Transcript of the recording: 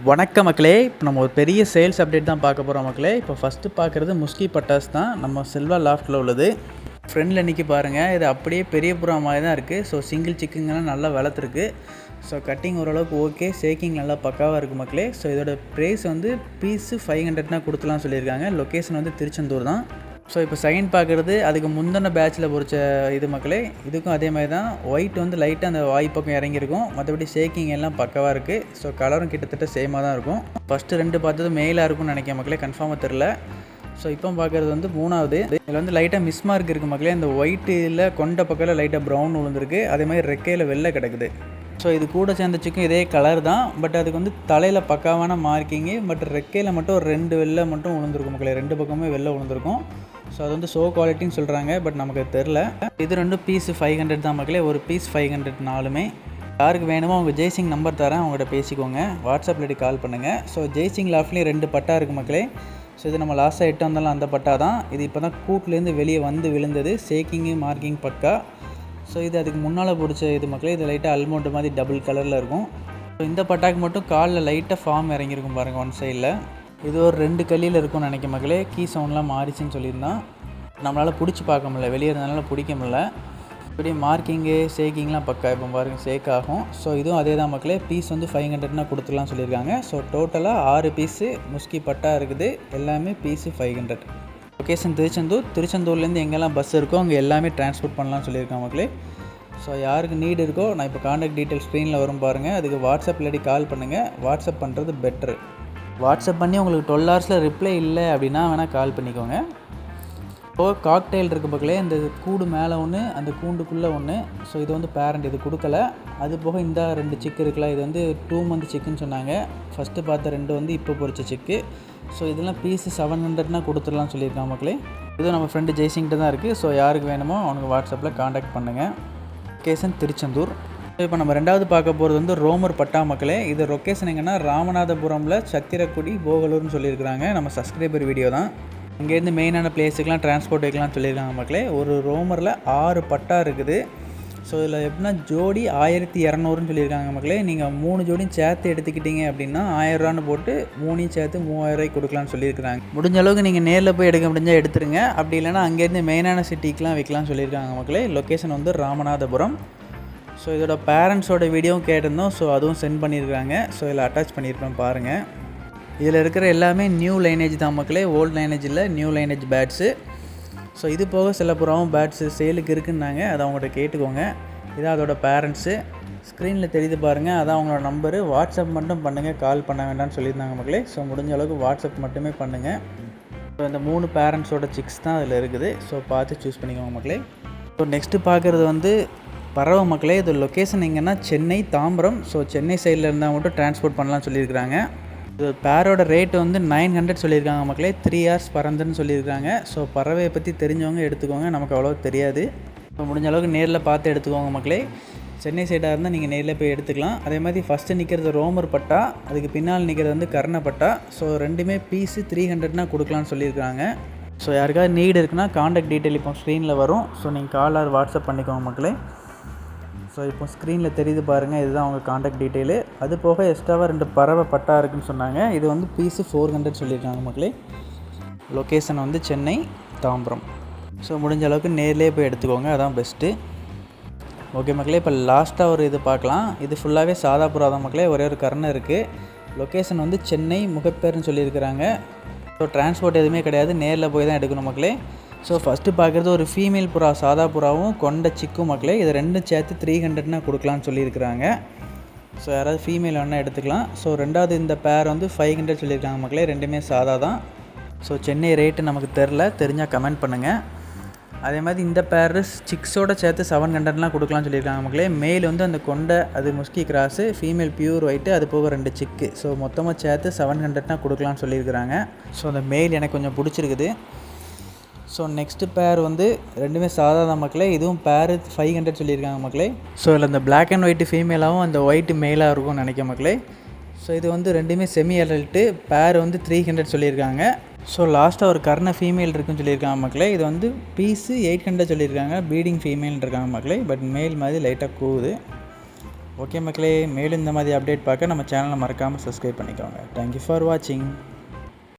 வணக்க மக்களே. இப்போ நம்ம ஒரு பெரிய சேல்ஸ் அப்டேட் தான் பார்க்க போகிறோம் மக்களே. இப்போ ஃபஸ்ட்டு பார்க்குறது முஸ்கி பட்டாஸ் தான், நம்ம செல்வா லாஃப்ட்டில் உள்ளது. ஃப்ரெண்டில் இன்றைக்கி பாருங்கள், இது அப்படியே பெரிய புறா மாதிரி தான் இருக்குது. ஸோ சிங்கிள் சிக்குங்கெல்லாம் நல்லா வளர்த்துருக்கு. ஸோ கட்டிங் ஓரளவுக்கு ஓகே, ஷேக்கிங் நல்லா பக்காவாக இருக்குது மக்களே. ஸோ இதோட ப்ரைஸ் வந்து பீஸு 500 கொடுத்துலாம் சொல்லியிருக்காங்க. லொக்கேஷன் வந்து திருச்செந்தூர் தான். ஸோ இப்போ செகண்ட் பார்க்குறது அதுக்கு முந்தின பேட்சில் பொறிச்ச இது மக்களே. இதுக்கும் அதே மாதிரி தான், ஒயிட் வந்து லைட்டாக அந்த வாய் பக்கம் இறங்கியிருக்கும். மற்றபடி ஷேக்கிங் எல்லாம் பக்கவாக இருக்குது. ஸோ கலரும் கிட்டத்தட்ட சேமாக தான் இருக்கும். ஃபஸ்ட்டு 2 பார்த்தது மெயிலாக இருக்கும்னு நினைக்கிறேன் மக்களே, கன்ஃபார்மாக தெரில. ஸோ இப்போ பார்க்குறது வந்து 3வது. இதில் வந்து லைட்டாக மிஸ் மார்க் இருக்குது மக்களே. இந்த ஒயிட்டில் கொண்ட பக்கத்தில் லைட்டாக ப்ரௌன் விழுந்திருக்கு. அதே மாதிரி ரெக்கையில் வெள்ளை கிடக்குது. ஸோ இது கூட சேர்ந்த சிக்கும் இதே கலர் தான், பட் அதுக்கு வந்து தலையில் பக்காவான மார்க்கிங்கு. பட் ரெக்கையில் மட்டும் ஒரு 2 வெள்ளை மட்டும் விழுந்திருக்கும் மக்களே. 2 பக்கமே வெள்ளை விழுந்திருக்கும். ஸோ அது வந்து ஷோ குவாலிட்டின்னு சொல்கிறாங்க, பட் நமக்கு தெரில. இது 2 பீஸு 500 தான் மக்களே. ஒரு பீஸ் 500 நாலுமே. யாருக்கு வேணுமோ அவங்க ஜெய்சிங் நம்பர் தரேன், அவங்கள்ட்ட பேசிக்கோங்க. வாட்ஸ்அப்பில் கால் பண்ணுங்கள். ஸோ ஜெய்சிங் லாஃப்ட்லேயும் 2 பட்டா இருக்குது மக்களே. ஸோ இது நம்ம லாஸ்ட்டாக 8 வந்தாலும் அந்த பட்டா தான். இது இப்போ தான் கூட்டிலேருந்து வெளியே வந்து விழுந்தது. ஷேக்கிங்கு மார்க்கிங் பக்கா. ஸோ இது அதுக்கு முன்னால் பிடிச்ச இது மக்களே. இது லைட்டாக அல்மோண்டு மாதிரி டபுள் கலரில் இருக்கும். ஸோ இந்த பட்டாக்கு மட்டும் காலில் லைட்டாக ஃபார்ம் இறங்கியிருக்கும் பாருங்கள் ஒன் சைடில். இது ஒரு 2 கல்லியில் இருக்கும்னு நினைக்க மக்களே. கீ சவுண்ட்லாம் மாறிச்சின்னு சொல்லியிருந்தான். நம்மளால் பிடிச்சி பார்க்க முடியல, வெளியே இருந்தனால பிடிக்க முடியல. இப்படி மார்க்கிங்கு ஷேக்கிங்லாம் பக்கா. இப்போ பாருங்கள் ஷேக் ஆகும். ஸோ இதுவும் அதே தான் மக்களே. பீஸ் வந்து 500 கொடுத்துலாம் சொல்லியிருக்காங்க. ஸோ டோட்டலாக 6 பீஸு முஸ்கி பட்டா இருக்குது. எல்லாமே பீஸு 500. லொக்கேஷன் திருச்செந்தூர். திருச்செந்தூர்லேருந்து எங்கெல்லாம் பஸ் இருக்கோ அங்கே எல்லாமே டிரான்ஸ்போர்ட் பண்ணலாம்னு சொல்லியிருக்காங்க மக்களே. ஸோ யாருக்கு நீடு இருக்கோ, நான் இப்போ காண்டாக்ட் டீட்டெயில் ஸ்க்ரீனில் வரும் பாருங்கள். அதுக்கு வாட்ஸ்அப் இல்லாட்டி கால் பண்ணுங்கள். வாட்ஸ்அப் பண்ணுறது பெட்ரு. வாட்ஸ்அப் பண்ணி உங்களுக்கு 12 ஹவர்ஸில் ரிப்ளை இல்லை அப்படின்னா வேணால் கால் பண்ணிக்கோங்க. இப்போது காக்டெயில் இருக்குது மக்களே. இந்த கூடு மேலே ஒன்று, அந்த கூண்டுக்குள்ளே ஒன்று. ஸோ இது வந்து பேரண்ட், இது கொடுக்கல. அது போக இந்த 2 சிக்கு இருக்குல்ல, இது வந்து 2 மந்த் சிக்குன்னு சொன்னாங்க. ஃபஸ்ட்டு பார்த்த 2 வந்து இப்போ பொறிச்ச சிக்கு. ஸோ இதெல்லாம் பீஸு 700 கொடுத்துடலாம் சொல்லியிருக்காங்க மக்களே. இதுவும் நம்ம ஃப்ரெண்டு ஜெய்சிங்கிட்ட தான் இருக்குது. ஸோ யாருக்கு வேணுமோ அவனுக்கு வாட்ஸ்அப்பில் காண்டாக்ட் பண்ணுங்கள். லொக்கேஷன் திருச்செந்தூர். இப்போ நம்ம 2வது பார்க்க போகிறது வந்து ரோமர் பட்டா மக்களே. இது லொக்கேஷன் எங்கன்னா ராமநாதபுரமில் சத்திரக்குடி போகலூர்னு சொல்லியிருக்கிறாங்க. நம்ம சப்ஸ்கிரைபர் வீடியோ தான். இங்கேருந்து மெயினான பிளேஸுக்கெலாம் டிரான்ஸ்போர்ட் வைக்கலாம்னு சொல்லியிருக்காங்க மக்களே. ஒரு ரோமரில் 6 பட்டா இருக்குது. ஸோ இதில் எப்படின்னா ஜோடி 1200ன்னு சொல்லியிருக்காங்க மக்களே. நீங்கள் 3 ஜோடியும் சேர்த்து எடுத்துக்கிட்டீங்க அப்படின்னா 1000 ரூபான்னு போட்டு 3 சேர்த்து 3000 கொடுக்கலான்னு சொல்லியிருக்காங்க. முடிஞ்ச அளவுக்கு நீங்கள் நேரில் போய் எடுக்க முடிஞ்சால் எடுத்துருங்க. அப்படி இல்லைனா அங்கேருந்து மெயினான சிட்டிக்கெலாம் வைக்கலாம்னு சொல்லியிருக்காங்க மக்களே. லொக்கேஷன் வந்து ராமநாதபுரம். ஸோ இதோட பேரண்ட்ஸோட வீடியோவும் கேட்டிருந்தோம். ஸோ அதுவும் சென்ட் பண்ணியிருக்காங்க. ஸோ இதில் அட்டாச் பண்ணியிருப்பேன் பாருங்கள். இதில் இருக்கிற எல்லாமே நியூ லைனேஜ் தான் மக்களே. ஓல்டு லைனேஜ் இல்லை, நியூ லைனேஜ் பேட்ஸு. ஸோ இது போக சில புறாவும் பேட்ஸு சேலுக்கு இருக்குன்னாங்க. அதை அவங்கள்ட்ட கேட்டுக்கோங்க. இதான் அதோட பேரண்ட்ஸு. ஸ்க்ரீனில் தெரியுது பாருங்கள், அதான் அவங்களோட நம்பரு. வாட்ஸ்அப் மட்டும் பண்ணுங்கள், கால் பண்ண வேண்டாம்னு சொல்லியிருந்தாங்க மக்களே. ஸோ முடிஞ்ச அளவுக்கு வாட்ஸ்அப் மட்டுமே பண்ணுங்கள். ஸோ இந்த 3 பேரண்ட்ஸோட சிக்ஸ் தான் அதில் இருக்குது. ஸோ பார்த்து சூஸ் பண்ணிக்கோங்க மக்களே. ஸோ நெக்ஸ்ட்டு பார்க்குறது வந்து பறவை மக்களே. இது லொக்கேஷன் எங்கன்னா சென்னை தாம்பரம். ஸோ சென்னை சைடில் இருந்தால் மட்டும் டிரான்ஸ்போர்ட் பண்ணலாம்னு சொல்லியிருக்கிறாங்க. இது பேரோட ரேட்டு வந்து 900 சொல்லியிருக்காங்க மக்களே. 3 hours பறந்துன்னு சொல்லியிருக்காங்க. ஸோ பறவையை பற்றி தெரிஞ்சவங்க எடுத்துக்கோங்க, நமக்கு அவ்வளோ தெரியாது. ஸோ முடிஞ்ச அளவுக்கு நேரில் பார்த்து எடுத்துக்கோங்க மக்களே. சென்னை சைடாக இருந்தால் நீங்கள் நேரில் போய் எடுத்துக்கலாம். அதே மாதிரி ஃபஸ்ட்டு நிற்கிறது ரோமர் பட்டா, அதுக்கு பின்னால் நிற்கிறது வந்து கர்ண பட்டா. ஸோ ரெண்டுமே பீஸு 300 கொடுக்கலான்னு சொல்லியிருக்காங்க. ஸோ யாருக்காவது நீடு இருக்குன்னா காண்டாக்ட் டீட்டெயில் இப்போ ஸ்க்ரீனில் வரும். ஸோ நீங்கள் கால் ஆர் வாட்ஸ்அப் பண்ணிக்கோங்க மக்களே. ஸோ இப்போ ஸ்க்ரீனில் தெரியுது பாருங்கள், இதுதான் அவங்க காண்டாக்ட் டீட்டெயிலு. அது போக எக்ஸ்ட்ராவாக 2 பறவை பட்டா இருக்குதுன்னு சொன்னாங்க. இது வந்து பீஸு 400 சொல்லியிருக்காங்க மக்களே. லொக்கேஷன் வந்து சென்னை தாம்பரம். ஸோ முடிஞ்ச அளவுக்கு நேர்லேயே போய் எடுத்துக்கோங்க, அதான் பெஸ்ட்டு. ஓகே மக்களே, இப்போ லாஸ்ட்டாக ஒரு இது பார்க்கலாம். இது ஃபுல்லாகவே சாதா புறா தான் மக்களே. ஒரே ஒரு கர்ணம் இருக்குது. லொக்கேஷன் வந்து சென்னை முகப்பேர்னு சொல்லியிருக்கிறாங்க. ஸோ டிரான்ஸ்போர்ட் எதுவுமே கிடையாது, நேரில் போய் தான் எடுக்கணும் மக்களே. ஸோ ஃபஸ்ட்டு பார்க்குறது ஒரு ஃபீமேல் புறா, சாதா புறாவும் கொண்ட சிக்கும் மக்களே. இது 2 சேர்த்து 300 கொடுக்கலான்னு சொல்லியிருக்கிறாங்க. ஸோ யாராவது ஃபீமேல் வேணால் எடுத்துக்கலாம். ஸோ 2வது இந்த பேர் வந்து 500 சொல்லியிருக்காங்க மக்களே. ரெண்டுமே சாதா தான். ஸோ சென்னை ரேட்டு நமக்கு தெரிஞ்சால் கமெண்ட் பண்ணுங்கள். அதே மாதிரி இந்த பேர் சிக்ஸோட சேர்த்து 700 கொடுக்கலான்னு சொல்லியிருக்காங்க மக்களே. மேல் வந்து அந்த கொண்ட அது முஸ்கி கிராஸு, ஃபீமேல் பியூர் ஒயிட்டு, அது போக 2 சிக்கு. ஸோ மொத்தமாக சேர்த்து 700 கொடுக்கலான்னு சொல்லியிருக்கிறாங்க. ஸோ அந்த மேல் எனக்கு கொஞ்சம் பிடிச்சிருக்குது. ஸோ நெக்ஸ்ட்டு பேர் வந்து ரெண்டுமே சாதாரண மக்களே. இதுவும் பேர் 500 சொல்லியிருக்காங்க மக்களே. ஸோ இதில் இந்த பிளாக் அண்ட் ஒயிட்டு ஃபீமேலாகவும் அந்த ஒயிட்டு மேலாக இருக்கும்னு நினைக்க மக்களே. ஸோ இது வந்து ரெண்டுமே செமி அடல்ட்டு. பேர் வந்து 300 சொல்லியிருக்காங்க. ஸோ லாஸ்ட்டாக ஒரு கர்ண ஃபீமேல் இருக்குன்னு சொல்லியிருக்காங்க மக்களே. இது வந்து பீஸு 800 சொல்லியிருக்காங்க. ப்ரீடிங் ஃபீமேல் இருக்காங்க மக்களே. பட் மேல் மாதிரி லைட்டாக கூவுது. ஓகே மக்களே, மேலும் இந்த மாதிரி அப்டேட் பார்க்க நம்ம சேனலை மறக்காமல் சப்ஸ்கிரைப் பண்ணிக்கோங்க. தேங்க்யூ ஃபார் வாட்சிங்.